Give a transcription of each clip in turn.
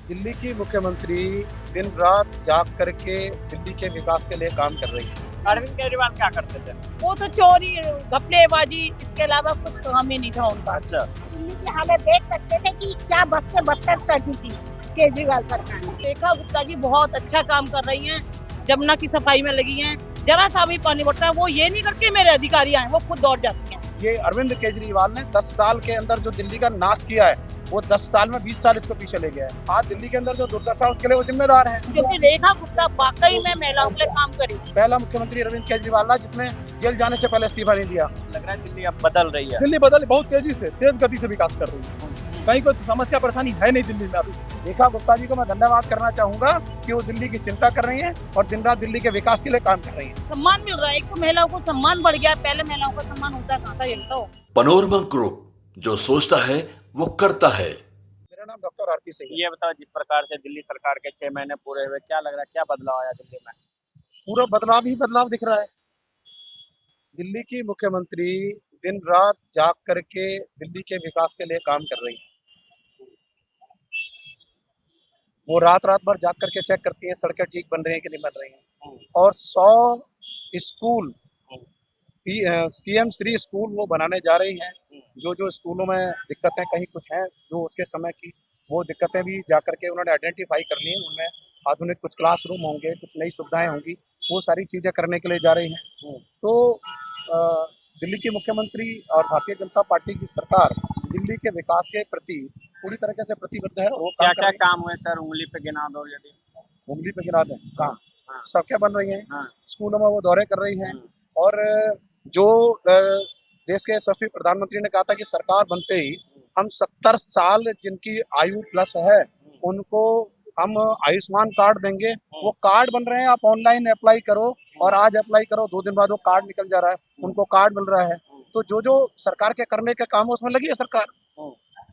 दिल्ली की मुख्यमंत्री दिन रात जाग करके दिल्ली के विकास के लिए काम कर रही है। अरविंद केजरीवाल क्या करते थे? वो तो चोरी घपलेबाजी इसके अलावा कुछ काम ही नहीं था उनका। अच्छा। दिल्ली की हालत देख सकते थे कि क्या बद से बदतर कर दी थी केजरीवाल सरकार ने। रेखा गुप्ता जी बहुत अच्छा काम कर रही हैं, जमुना की सफाई में लगी हैं। जरा सा भी पानी बढ़ता है वो ये नहीं करके मेरे अधिकारी आए, वो खुद दौड़ जाती हैं। ये अरविंद केजरीवाल ने 10 साल के अंदर जो दिल्ली का नाश किया है, वो 10 साल में 20 साल इसको पीछे ले गया है। आज दिल्ली के अंदर जो दुर्दशा है, उसके लिए वो जिम्मेदार है। क्योंकि रेखा गुप्ता वाकई में महिलाओं के लिए काम करी। पहला मुख्यमंत्री अरविंद केजरीवाल था जिसने जेल जाने से पहले इस्तीफा नहीं दिया। लग रहा है दिल्ली अब बदल रही है। दिल्ली बदल बहुत तेजी से तेज गति से विकास कर रही है। कहीं कोई समस्या परेशानी है नहीं दिल्ली में अभी। रेखा गुप्ता जी को मैं धन्यवाद करना चाहूंगा कि वो दिल्ली की चिंता कर रही हैं और दिन रात दिल्ली के विकास के लिए काम कर रही हैं। सम्मान मिल रहा है, एक तो महिलाओं को सम्मान बढ़ गया, पहले महिलाओं का सम्मान होता कहाँ था, ये बताओ। पनोरमा ग्रुप, जो सोचता है वो करता है। मेरा नाम डॉक्टर आरपी सिंह है। ये बताओ, जिस प्रकार से दिल्ली सरकार के 6 महीने पूरे हुए, क्या लग रहा है, क्या बदलाव आया दिल्ली में? पूरा बदलाव ही बदलाव दिख रहा है। दिल्ली की मुख्यमंत्री दिन रात जाग करके दिल्ली के विकास के लिए काम कर रही है। वो रात रात भर जाग करके चेक करती है सड़कें ठीक बन रही हैं कि नहीं बन रही हैं। और 100 स्कूल सीएम श्री स्कूल वो बनाने जा रही हैं। जो जो स्कूलों में दिक्कतें कहीं कुछ हैं, जो उसके समय की वो दिक्कतें भी जा करके उन्होंने आइडेंटिफाई करनी है। उनमें आधुनिक कुछ क्लासरूम होंगे, कुछ नई सुविधाएं होंगी, वो सारी चीजें करने के लिए जा रही हैं। तो अ, दिल्ली की मुख्यमंत्री और भारतीय जनता पार्टी की सरकार दिल्ली के विकास के प्रति पूरी तरीके से प्रतिबद्ध है। वो क्या काम कर क्या रही है। काम हुए सर, उंगली पे गिना दो यदि। उंगली पे गिरा दें काम। हाँ। सड़कें बन रही हैं, हाँ। स्कूलों में वो दौरे कर रही हैं। और जो देश के यशस्वी प्रधानमंत्री ने कहा था कि सरकार बनते ही हम 70 साल जिनकी आयु प्लस है उनको हम आयुष्मान कार्ड देंगे। वो कार्ड बन रहे हैं, आप ऑनलाइन अप्लाई करो और आज अप्लाई करो, 2 दिन बाद वो कार्ड निकल जा रहा है, उनको कार्ड मिल रहा है। तो जो जो सरकार के करने के काम है उसमें लगी है सरकार।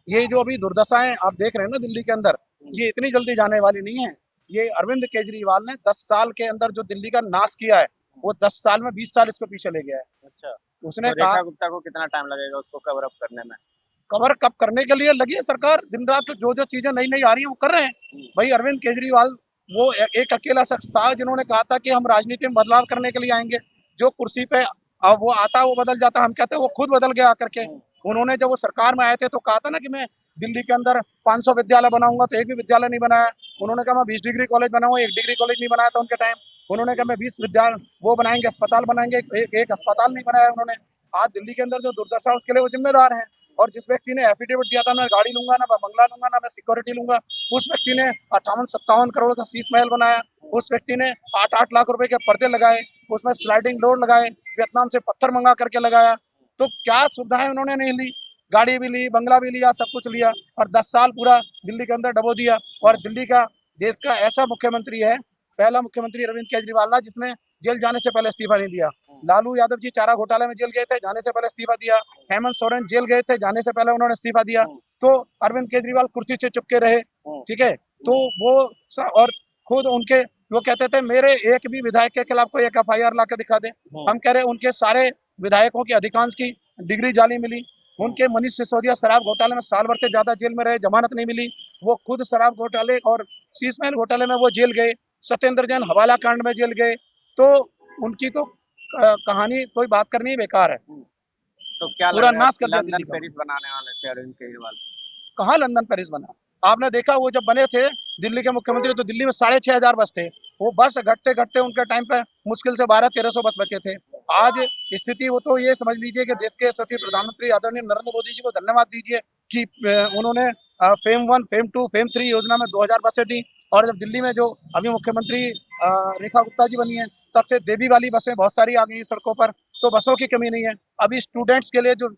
ये जो अभी दुर्दशाएं आप देख रहे हैं ना दिल्ली के अंदर, ये इतनी जल्दी जाने वाली नहीं है। ये अरविंद केजरीवाल ने 10 साल के अंदर जो दिल्ली का नाश किया है, वो 10 साल में 20 साल इसको पीछे ले गया है। अच्छा। उसने तो कहा रेखा गुप्ता को कितना टाइम लगेगा उसको कवर अप करने में? कवर कब करने के लिए लगी है सरकार। दिन रात जो जो चीजें नई नई आ रही है वो कर रहे हैं। भाई अरविंद केजरीवाल वो एक अकेला शख्स था जिन्होंने कहा था कि हम राजनीति में बदलाव करने के लिए आएंगे। जो कुर्सी पे अब वो आता वो बदल जाता, हम कहते हैं वो खुद बदल गया आकर के। उन्होंने जब वो सरकार में आए थे तो कहा था ना कि मैं दिल्ली के अंदर 500 विद्यालय बनाऊंगा, तो एक भी विद्यालय नहीं बनाया। उन्होंने कहा मैं 20 डिग्री कॉलेज बनाऊंगा, एक डिग्री कॉलेज नहीं बनाया था उनके टाइम। उन्होंने कहा मैं 20 विद्यालय वो बनाएंगे, अस्पताल बनाएंगे, एक अस्पताल नहीं बनाया उन्होंने। आज दिल्ली के अंदर जो दुर्दशा है उसके लिए वो जिम्मेदार है। और जिस व्यक्ति ने एफिडेविट दिया था मैं गाड़ी लूंगा ना, मैं बंगला लूंगा ना, मैं सिक्योरिटी लूंगा, उस व्यक्ति ने 58-57 करोड़ का शीश महल बनाया। उस व्यक्ति ने 8-8 लाख रुपए के पर्दे लगाए, उसमें स्लाइडिंग डोर लगाए, वियतनाम से पत्थर मंगा करके लगाया। तो क्या सुविधाएं उन्होंने नहीं ली, गाड़ी भी ली, बंगला भी लिया, सब कुछ लिया और 10 साल पूरा दिल्ली के अंदर डबो दिया। और दिल्ली का देश का ऐसा मुख्यमंत्री है, पहला मुख्यमंत्री अरविंद केजरीवाल था जिसने जेल जाने से पहले इस्तीफा नहीं दिया। लालू यादव जी चारा घोटाले में जेल गए थे, जाने से पहले इस्तीफा दिया। हेमंत सोरेन जेल गए थे, जाने से पहले उन्होंने इस्तीफा दिया। तो अरविंद केजरीवाल कुर्सी से चुपके रहे। ठीक है, तो वो और खुद उनके वो कहते थे मेरे एक भी विधायक के खिलाफ कोई एक एफआईआर ला के दिखा दे। हम कह रहे उनके सारे विधायकों की अधिकांश की डिग्री जाली मिली। उनके मनीष सिसोदिया शराब घोटाले में साल भर से ज्यादा जेल में रहे, जमानत नहीं मिली। वो खुद शराब घोटाले और शीश महल घोटाले में वो जेल गए। सत्येंद्र जैन हवाला कांड में जेल गए। तो उनकी तो कहानी कोई बात करनी ही बेकार है। तो क्या लग पूरा रहा है, नाश कर दिया दिल्ली लंदन का। पेरिस बनाने वाले थे अरविंद केजरीवाल? कहाँ लंदन पेरिस बना? आपने देखा वो जब बने थे दिल्ली के मुख्यमंत्री तो दिल्ली में 6,500 बस थे। वो बस घटते घटते उनके टाइम पे मुश्किल से 1200-1300 बस बचे थे। आज स्थिति वो तो ये समझ लीजिए कि देश के यशस्वी प्रधानमंत्री आदरणीय नरेंद्र मोदी जी को धन्यवाद दीजिए कि उन्होंने फेम 1, फेम 2, फेम 3 योजना में 2000 बसें दी। और जब दिल्ली में जो अभी मुख्यमंत्री रेखा गुप्ता जी बनी है, तब से देवी वाली बसें बहुत सारी आ गई सड़कों पर। तो बसों की कमी नहीं है। अभी स्टूडेंट्स के लिए जो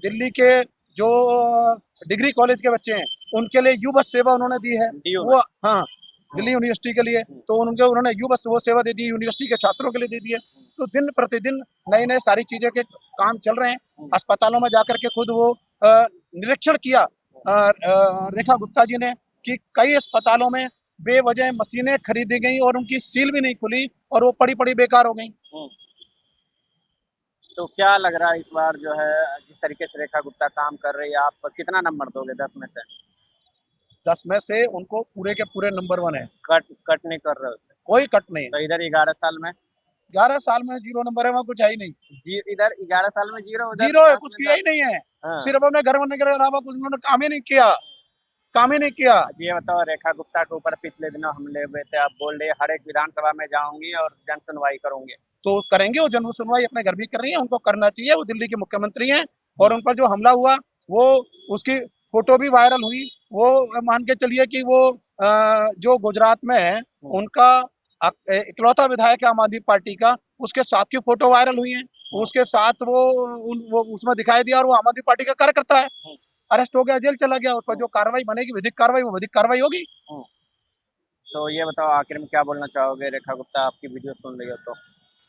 दिल्ली के जो डिग्री कॉलेज के बच्चे हैं उनके लिए यू बस सेवा उन्होंने दी है। वो हाँ, दिल्ली यूनिवर्सिटी के लिए तो उन्होंने यू बस वो सेवा दे दी, यूनिवर्सिटी के छात्रों के लिए दे दी है। तो दिन प्रतिदिन नए नए सारी चीजें के काम चल रहे हैं। अस्पतालों में जाकर के खुद वो निरीक्षण किया रेखा गुप्ता जी ने कि कई अस्पतालों में बेवजह मशीनें खरीदी गई और उनकी सील भी नहीं खुली और वो पड़ी पड़ी बेकार हो गई। तो क्या लग रहा है इस बार जो है, जिस तरीके से रेखा गुप्ता काम कर रही है, आप कितना नंबर दोगे 10 में से? 10 में से उनको पूरे के पूरे नंबर 1 है, कट नहीं कर रहे होते। कोई कट नहीं है। तो इधर 11 साल में 11 साल में 0 नंबर है, वहाँ कुछ है ही नहीं, इधर 11 साल में जीरो, उधर जीरो है, 10 कुछ में किया 10। ही नहीं है। हाँ। सिर्फ अपने घर बनने के अलावा कुछ उन्होंने काम ही नहीं किया, काम ही नहीं किया। ये बताओ, रेखा गुप्ता के ऊपर पिछले दिनों हमले हुए थे, आप बोल रहे हर एक विधानसभा में जाऊंगी और जन सुनवाई करूंगी। तो करेंगे, वो जन सुनवाई अपने घर भी कर रही है, उनको करना चाहिए, वो दिल्ली के मुख्यमंत्री हैं और उन पर जो हमला हुआ वो उसकी फोटो भी वायरल हुई। वो मान के चलिए कि वो जो गुजरात में है उनका इकलौता विधायक है आम आदमी पार्टी का, उसके साथ की फोटो वायरल हुई है, उसके साथ वो उसमें दिखाई दिया और वो आम आदमी पार्टी का कार्यकर्ता है, अरेस्ट हो गया, जेल चला गया। उस पर जो कार्रवाई बनेगी, विधिक कार्रवाई, वो विधिक कार्रवाई होगी। तो ये बताओ, आखिर में क्या बोलना चाहोगे? रेखा गुप्ता आपकी वीडियो सुन रही हो तो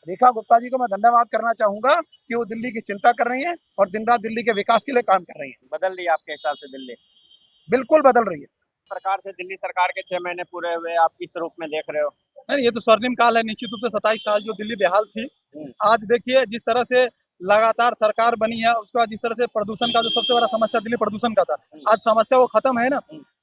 रेखा गुप्ता जी को मैं धन्यवाद करना चाहूंगा कि वो दिल्ली की चिंता कर रही हैं और दिन रात दिल्ली के विकास के लिए काम कर रही हैं। बदल रही है आपके हिसाब से दिल्ली? बिल्कुल बदल रही है। सरकार से, दिल्ली सरकार के 6 महीने पूरे हुए, आप किस रूप में देख रहे हो? नहीं, ये तो स्वर्णिम काल है निश्चित रूप से। 27 साल जो दिल्ली बेहाल थी, आज देखिए जिस तरह से लगातार सरकार बनी है, उसके बाद जिस तरह से प्रदूषण का जो सबसे बड़ा समस्या दिल्ली प्रदूषण का था, आज समस्या वो खत्म है ना।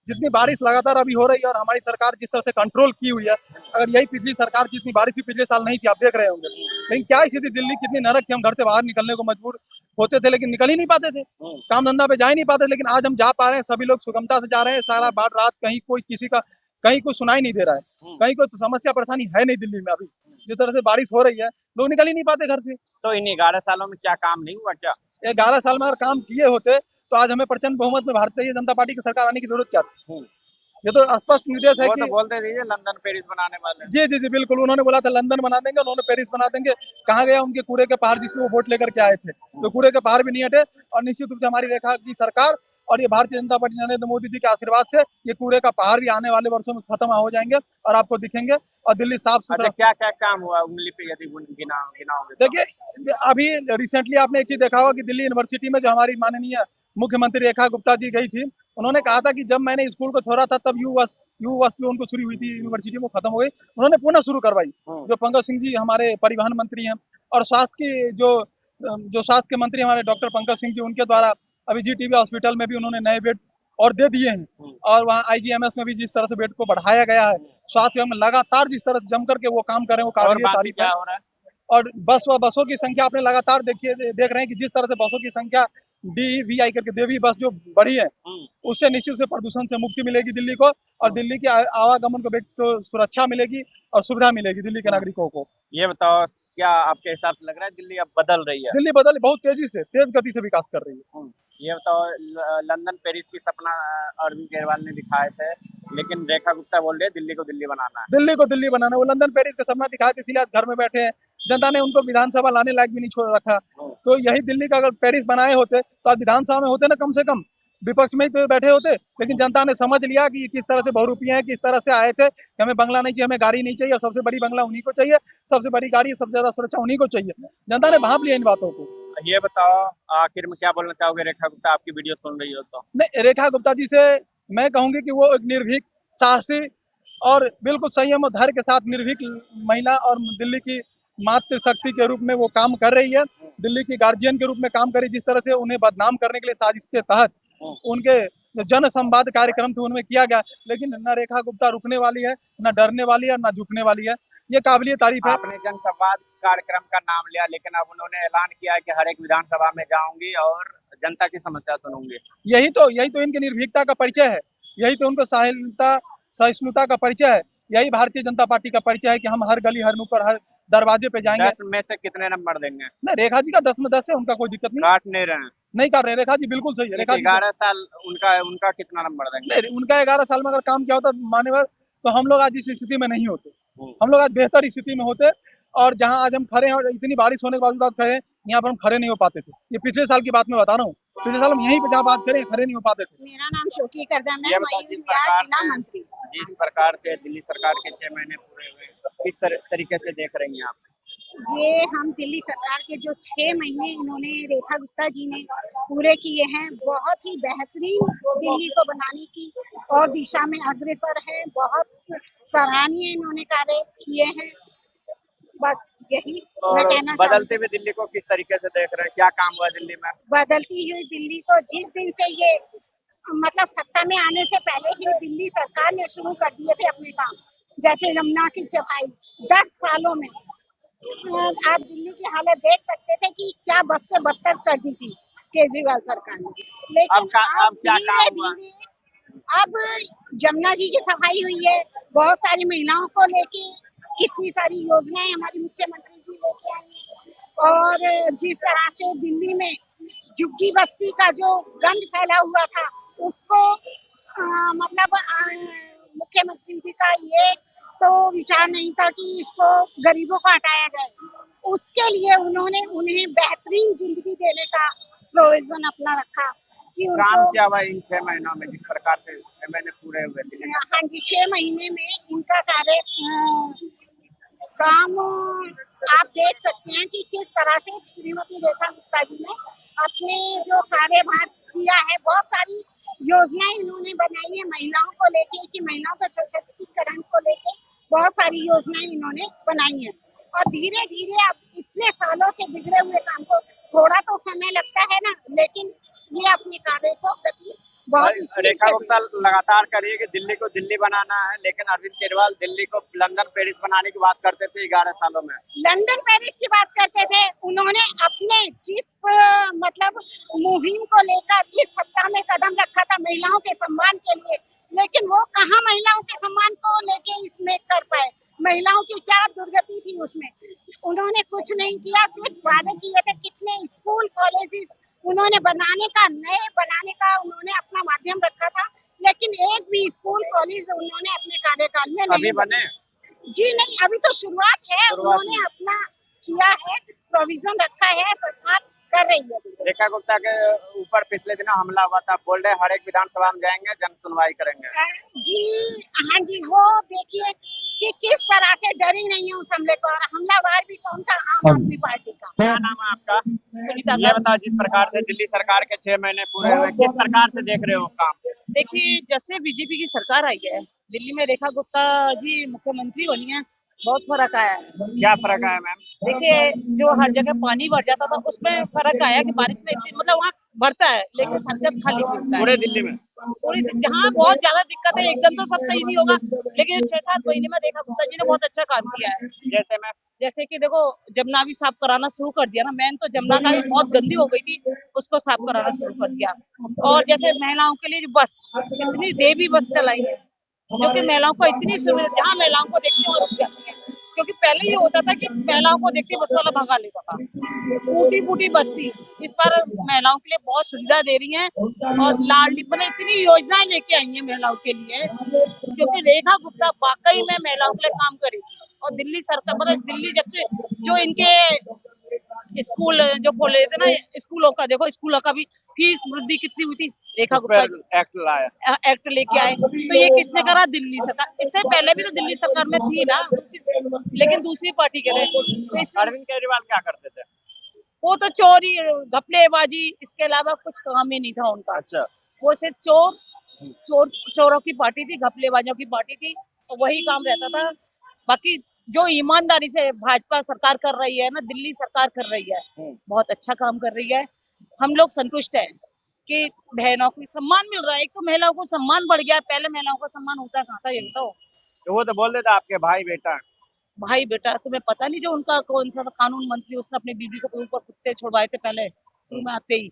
जितनी बारिश लगातार अभी हो रही है और हमारी सरकार जिस तरह से कंट्रोल की हुई है, अगर यही पिछली सरकार जितनी बारिश भी पिछले साल नहीं थी, आप देख रहे होंगे। लेकिन क्या स्थिति दिल्ली कितनी नरक थी, हम घर से बाहर निकलने को मजबूर होते थे, लेकिन निकल ही नहीं पाते थे, काम धंधा पे जा ही नहीं पाते। लेकिन आज हम जा पा रहे हैं, सभी लोग सुगमता से जा रहे हैं, सारा बार रात कहीं कोई किसी का कहीं कुछ सुनाई नहीं दे रहा है, कहीं कोई समस्या परेशानी है नहीं दिल्ली में। अभी जिस तरह से बारिश हो रही है, लोग निकल ही नहीं पाते घर से। तो इन 11 सालों में क्या काम नहीं हुआ क्या? 11 साल में अगर काम किए होते तो आज हमें प्रचंड बहुमत में भारतीय जनता पार्टी की सरकार आने की जरूरत क्या थी? ये तो स्पष्ट निर्देश है वो कि तो बोलते थे लंदन पेरिस बनाने वाले। जी जी जी बिल्कुल, उन्होंने बोला था लंदन बना देंगे, उन्होंने पेरिस बना देंगे। कहाँ गया उनके कूड़े के पहाड़ जिसमें वो वोट लेकर के आए थे? तो कूड़े के पहाड़ भी नहीं हटे। और निश्चित रूप से हमारी रेखा की सरकार और ये भारतीय जनता पार्टी नरेंद्र मोदी जी के आशीर्वाद से ये कूड़े का पहाड़ भी आने वाले वर्षों में खत्म हो जाएंगे और आपको दिखेंगे और दिल्ली साफ सुथरा। क्या क्या काम हुआ उंगली पे यदि गिनाओगे? देखिए अभी रिसेंटली आपने एक चीज देखा होगा कि दिल्ली यूनिवर्सिटी में जो हमारी माननीय मुख्यमंत्री रेखा गुप्ता जी गई थी, उन्होंने कहा था कि जब मैंने स्कूल को छोड़ा था तब यू बस भी उनको शुरू हुई थी, यूनिवर्सिटी वो खत्म हो गई, उन्होंने पुनः शुरू करवाई। जो पंकज सिंह जी हमारे परिवहन मंत्री हैं और स्वास्थ्य की जो स्वास्थ्य के मंत्री हमारे डॉक्टर पंकज सिंह जी, उनके द्वारा अभी जीटीबी हॉस्पिटल में भी उन्होंने नए बेड और दे दिए हैं और वहाँ आईजीएमएस में भी जिस तरह से बेड को बढ़ाया गया है, स्वास्थ्य में लगातार जिस तरह से जम करके वो काम करें वो काबिल तारीफ है। और बसों की संख्या आपने लगातार देख रहे हैं कि जिस तरह से बसों की संख्या DVI करके देवी बस जो बढ़ी है, उससे निश्चित से प्रदूषण से मुक्ति मिलेगी दिल्ली को और दिल्ली के आवागमन को सुरक्षा मिलेगी और सुविधा मिलेगी दिल्ली के नागरिकों को। ये बताओ, क्या आपके हिसाब से लग रहा है दिल्ली अब बदल रही है? दिल्ली बहुत तेजी से, तेज गति से विकास कर रही है। ये बताओ, लंदन पेरिस की सपना अरविंद केजरीवाल ने दिखाए थे, लेकिन रेखा गुप्ता बोल रहे हैं दिल्ली को दिल्ली बनाना है। दिल्ली को दिल्ली बनाना, वो लंदन पेरिस का सपना दिखाए थे, इसीलिए आज घर में बैठे हैं। जनता ने उनको विधानसभा लाने लायक भी नहीं छोड़ रखा। तो यही दिल्ली का अगर पेरिस बनाए होते तो आज विधानसभा में होते ना, कम से कम विपक्ष में ही तो बैठे होते। लेकिन जनता ने समझ लिया कि किस तरह से बहुरूपिये हैं, किस तरह से आए थे कि हमें बंगला नहीं चाहिए, हमें गाड़ी नहीं चाहिए, और सबसे बड़ी बंगला उन्हीं को चाहिए, सबसे बड़ी गाड़ी, सबसे ज्यादा सुरक्षा उन्हीं को चाहिए। जनता ने भांप लिया इन बातों को। ये बताओ, आखिर में क्या बोलना चाहोगे? रेखा गुप्ता आपकी वीडियो सुन रही हो तो? नहीं, रेखा गुप्ता जी से मैं कहूंगी कि वो एक निर्भीक, साहसी और बिल्कुल संयम और धैर्य के साथ निर्भीक महिला और दिल्ली की मातृशक्ति के रूप में वो काम कर रही है, दिल्ली की गार्जियन के रूप में काम कर रही है। जिस तरह से उन्हें बदनाम करने के लिए साजिश के तहत उनके जो जन संवाद कार्यक्रम थे उनमें किया गया, लेकिन न रेखा गुप्ता रुकने वाली है, न डरने वाली है, न झुकने वाली है। ये काबिलियत तारीफ है। आपने जन संवाद कार्यक्रम का नाम लिया, लेकिन अब उन्होंने ऐलान किया है कि हर एक विधानसभा में जाऊंगी और जनता की समस्या सुनूंगी। यही तो इनकी निर्भीकता का परिचय है, यही तो उनको सहिष्णुता का परिचय है, यही भारतीय जनता पार्टी का परिचय है कि हम हर गली, हर नुक्कड़, हर दरवाजे पे जाएंगे। 10 में से कितने नंबर देंगे? नहीं, रेखा जी का 10 में 10 है, उनका कोई दिक्कत नहीं। काट नहीं रहे हैं? नहीं काट रहे, रेखा जी बिल्कुल सही है। रेखा जी 11 साल उनका कितना नंबर देंगे? नहीं, उनका 11 साल में अगर काम किया होता मान्यवर, तो हम लोग आज इस स्थिति में नहीं होते, हम लोग आज बेहतर स्थिति में होते। और जहां आज हम खड़े हैं और इतनी बारिश होने के बावजूद खड़े हैं, यहाँ पर हम खड़े नहीं हो पाते थे। ये पिछले साल की बात मैं बता रहा हूँ, पिछले साल हम यहीं पे जहाँ बात करें खड़े नहीं हो पाते थे। मेरा नाम शोकी करदम है, जिला मंत्री। जिस प्रकार से दिल्ली सरकार के 6 महीने पूरे हुए, किस तरीके से देख रही हैं आप? ये हम दिल्ली सरकार के जो 6 महीने इन्होंने रेखा गुप्ता जी ने पूरे किए हैं, बहुत ही बेहतरीन दिल्ली को बनाने की और दिशा में अग्रसर है। बहुत सराहनीय इन्होंने कार्य किए हैं। बस यही मैं कहना चाहूँगी। बदलते हुए दिल्ली को किस तरीके से देख रहे हैं? क्या काम हुआ दिल्ली में? बदलती हुई दिल्ली को जिस दिन से ये मतलब सत्ता में आने से पहले देखिए दिल्ली सरकार ने शुरू कर दिए थे अपने काम, जैसे यमुना की सफाई 10 सालों में। आप दिल्ली की हालत देख सकते थे कि क्या बद से बदतर कर दी थी केजरीवाल सरकार ने। लेकिन अब क्या काम धीरे हुआ? धीरे अब जमुना जी की सफाई हुई है, बहुत सारी महिलाओं को लेके कितनी सारी योजनाएं हमारी मुख्यमंत्री जी लेके आई हैं। और जिस तरह से दिल्ली में झुग्गी बस्ती का जो गंद फैला हुआ था उसको मतलब मुख्यमंत्री जी का ये तो विचार नहीं था कि इसको गरीबों को हटाया जाए। उसके लिए उन्होंने उन्हें बेहतरीन जिंदगी देने का प्रोविजन अपना रखा कि काम उनको क्या हुआ इन 6 महीनों में जिस प्रकार से 6 महीने पूरे हुए थे? हाँ जी 6 महीने में इनका कार्य काम आप देख सकते हैं कि किस तरह से श्रीमती रेखा गुप्ता जी ने अपने जो कार्यभार किया है। बहुत सारी योजनाएं इन्होंने बनाई है महिलाओं को लेके कि महिलाओं के सशक्तिकरण को लेके बहुत सारी योजनाएं इन्होंने बनाई है। और धीरे धीरे अब इतने सालों से बिगड़े हुए काम को थोड़ा तो समय लगता है ना, लेकिन ये अपने कार्य को गति बहुत ही स्पीड रेखा से गुप्ता लगातार कह रही है कि दिल्ली को दिल्ली बनाना है, लेकिन अरविंद केजरीवाल दिल्ली को लंदन पेरिस बनाने की बात करते थे 11 सालों में। लंदन पेरिस की बात करते थे। उन्होंने अपने जिस मतलब मुहिम को लेकर इस सत्ता में कदम रखा था महिलाओं के सम्मान के लिए, लेकिन वो कहाँ महिलाओं के सम्मान को लेके इसमें कर पाए। महिलाओं की क्या दुर्गति थी उसमें, उन्होंने कुछ नहीं किया। सिर्फ वादे किए थे, कितने स्कूल कॉलेजेस उन्होंने बनाने का, नए बनाने का उन्होंने अपना माध्यम रखा था, लेकिन एक भी स्कूल कॉलेज उन्होंने अपने कार्यकाल में अभी नहीं बने? जी नहीं, अभी तो शुरुआत है। उन्होंने अपना किया है, प्रोविजन रखा है, सरकार कर रही है। रेखा गुप्ता के ऊपर पिछले दिनों हमला हुआ था, बोल रहे हर एक विधानसभा में जाएंगे, जन सुनवाई करेंगे। जी हाँ जी, वो देखिए कि किस तरह से डरी नहीं है उस हमले को। और हमलावर भी कौन था? आम आदमी पार्टी का। क्या नाम है आपका? सुनीता ये बताओ, जिस प्रकार से दिल्ली सरकार के 6 महीने पूरे हुए, किस प्रकार से देख रहे हो काम? देखिए जब से बीजेपी की सरकार आई है दिल्ली में, रेखा गुप्ता जी मुख्यमंत्री बनी है, बहुत फर्क आया है। क्या फर्क है मैम? देखिए जो हर जगह पानी भर जाता था उसमें फर्क आया कि बारिश में मतलब वहाँ भरता है लेकिन सज्जत खाली होता है पूरे दिल्ली में? पूरी जहाँ बहुत ज्यादा दिक्कत है, एकदम तो सब सही नहीं होगा, लेकिन 6-7 महीने में रेखा गुप्ता जी ने बहुत अच्छा काम किया है। जैसे मैं जैसे कि देखो जमुना भी साफ कराना शुरू कर दिया ना, मेन तो जमुना का ही बहुत गंदी हो गई थी, उसको साफ कराना शुरू कर दिया। और जैसे महिलाओं के लिए जो बस, इतनी देवी बस चलाई है जो कि महिलाओं को इतनी सुविधा, जहाँ महिलाओं को देखते हैं वहाँ रुक जाती है। क्योंकि पहले ये होता था कि महिलाओं को देखते बस वाला भगा लेता था, टूटी फूटी बस्ती। इस बार महिलाओं के लिए बहुत सुविधा दे रही हैं और लाडली मतलब इतनी योजनाएं लेके आई हैं महिलाओं के लिए, क्योंकि रेखा गुप्ता वाकई में महिलाओं के लिए काम करेगी। और दिल्ली सरकार मतलब दिल्ली जब से जो इनके स्कूल जो खोले थे ना, स्कूलों का देखो, स्कूलों का भी फीस वृद्धि कितनी हुई थी, रेखा गुप्ता एक्ट लाया। एक्ट लेके आए। तो ये किसने करा? दिल्ली सरकार। इससे पहले भी तो दिल्ली सरकार में थी ना, लेकिन दूसरी पार्टी के थे। तो इसमें अरविंद केजरीवाल क्या करते थे? वो तो चोरी घपलेबाजी, इसके अलावा कुछ काम ही नहीं था उनका। अच्छा। वो सिर्फ चोरों की पार्टी थी, घपलेबाजों की पार्टी थी, और वही काम रहता था। बाकी जो ईमानदारी से भाजपा सरकार कर रही है ना, दिल्ली सरकार कर रही है, बहुत अच्छा काम कर रही है। हम लोग संतुष्ट हैं कि बहनों को सम्मान मिल रहा है। एक तो महिलाओं को सम्मान बढ़ गया है, पहले महिलाओं का सम्मान होता कहाँ था ये बताओ? तो वो तो बोल देता आपके भाई बेटा। भाई बेटा, तुम्हें पता नहीं जो उनका कौन सा था कानून मंत्री, उसने अपनी बीबी को ऊपर कुत्ते छुड़वाए थे पहले शुरू में आते ही।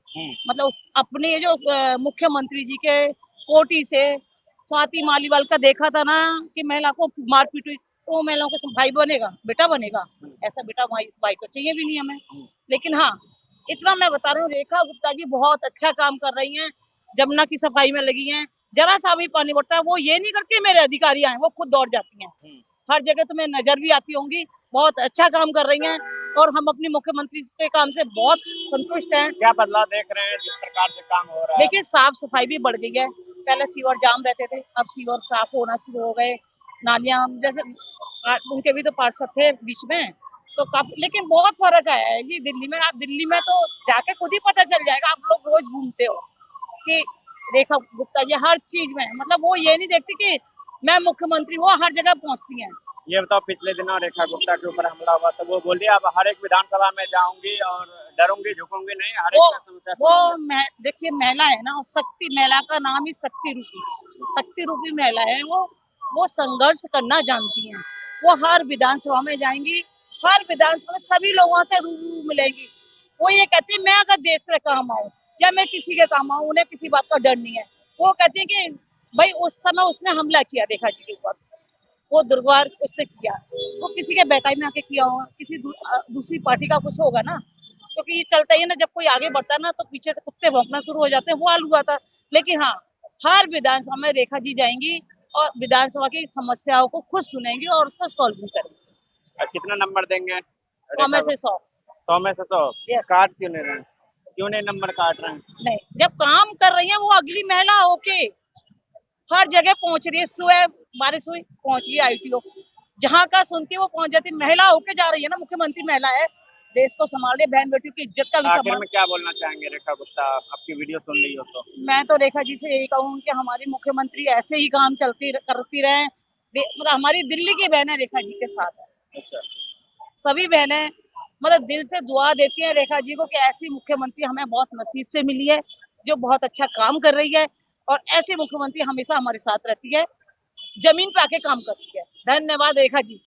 मतलब अपने जो मुख्यमंत्री जी के कोटी से स्वाति मालीवाल का देखा था ना कि महिला को मारपीट हुई, तो वो महिलाओं के भाई बनेगा, बेटा बनेगा? ऐसा बेटा भाई तो चाहिए भी नहीं हमें। लेकिन हाँ, इतना मैं बता रही हूँ, रेखा गुप्ता जी बहुत अच्छा काम कर रही हैं, जमुना की सफाई में लगी हैं। जरा सा भी पानी बढ़ता है वो ये नहीं करके मेरे अधिकारी आए, वो खुद दौड़ जाती हैं। हर जगह तुम्हें नजर भी आती होंगी, बहुत अच्छा काम कर रही हैं और हम अपनी मुख्यमंत्री के काम से बहुत संतुष्ट हैं। क्या बदलाव देख रहे हैं जिस प्रकार से काम हो रहा है? देखिए साफ सफाई भी बढ़ गई है, पहले सीवर जाम रहते थे, अब सीवर साफ होना शुरू हो गए। नालियां जैसे उनके भी तो पार्षद थे बीच में, तो काफी, लेकिन बहुत फर्क आया है जी दिल्ली में। आप दिल्ली में तो जाके खुद ही पता चल जाएगा, आप लोग रोज घूमते हो, कि रेखा गुप्ता जी हर चीज में, मतलब वो ये नहीं देखती कि मैं मुख्यमंत्री, वो हर जगह पहुंचती हैं। ये बताओ, पिछले दिनों रेखा गुप्ता के ऊपर हमला हुआ तो वो बोली अब हर एक विधानसभा में जाऊंगी और डरोगे झुकोगे नहीं, हर वो एक समस्या सुनेंगे। देखिए महिला है ना, शक्ति, महिला का नाम ही शक्ति रूपी महिला है वो संघर्ष करना जानती हैं। वो हर विधानसभा में जाएंगी, हर विधानसभा में सभी लोगों से रूबरू मिलेंगी। वो ये कहती है मैं अगर देश के काम आऊं या मैं किसी के काम आऊं, उन्हें किसी बात का डर नहीं है। वो कहती है कि भाई उस समय उसने हमला किया रेखा जी के ऊपर, वो दुर्व्यवहार उसने किया, वो किसी के बहकाई में आके किया होगा, किसी दूसरी पार्टी का कुछ होगा ना, क्योंकि ये चलता ही है ना, जब कोई आगे बढ़ता है ना तो पीछे से कुत्ते भौंकना शुरू हो जाते हैं, वो हाल हुआ था। लेकिन हाँ, हर विधानसभा में रेखा जी जाएंगी और विधानसभा की समस्याओं को खुद सुनेंगी और उसको सॉल्व भी करेंगी। और कितना नंबर देंगे? 100 में से 100। 100 में से 100। Yes. काट क्यों नहीं रहे हैं? क्यों नहीं नंबर काट रहे हैं? नहीं, जब काम कर रही है वो अगली महिला होके हर जगह पहुंच रही है। सुबह बारिश हुई, पहुंच गई ITO, जहाँ का सुनती है वो पहुंच जाती है। महिला होके जा रही है ना, मुख्यमंत्री महिला है, देश को संभाल रही है, बहन बेटियों की इज्जत का भी आखिर सम्मान। में क्या बोलना चाहेंगे रेखा गुप्ता, आपकी वीडियो सुन रही हो तो? मैं तो रेखा जी से यही कहूँ कि हमारी मुख्यमंत्री ऐसे ही काम करती रहे। मतलब हमारी दिल्ली की बहनें रेखा जी के साथ है, अच्छा, सभी बहनें मतलब दिल से दुआ देती हैं रेखा जी को कि ऐसी मुख्यमंत्री हमें बहुत नसीब से मिली है, जो बहुत अच्छा काम कर रही है, और ऐसी मुख्यमंत्री हमेशा हमारे साथ रहती है, जमीन पे आके काम करती है। धन्यवाद रेखा जी।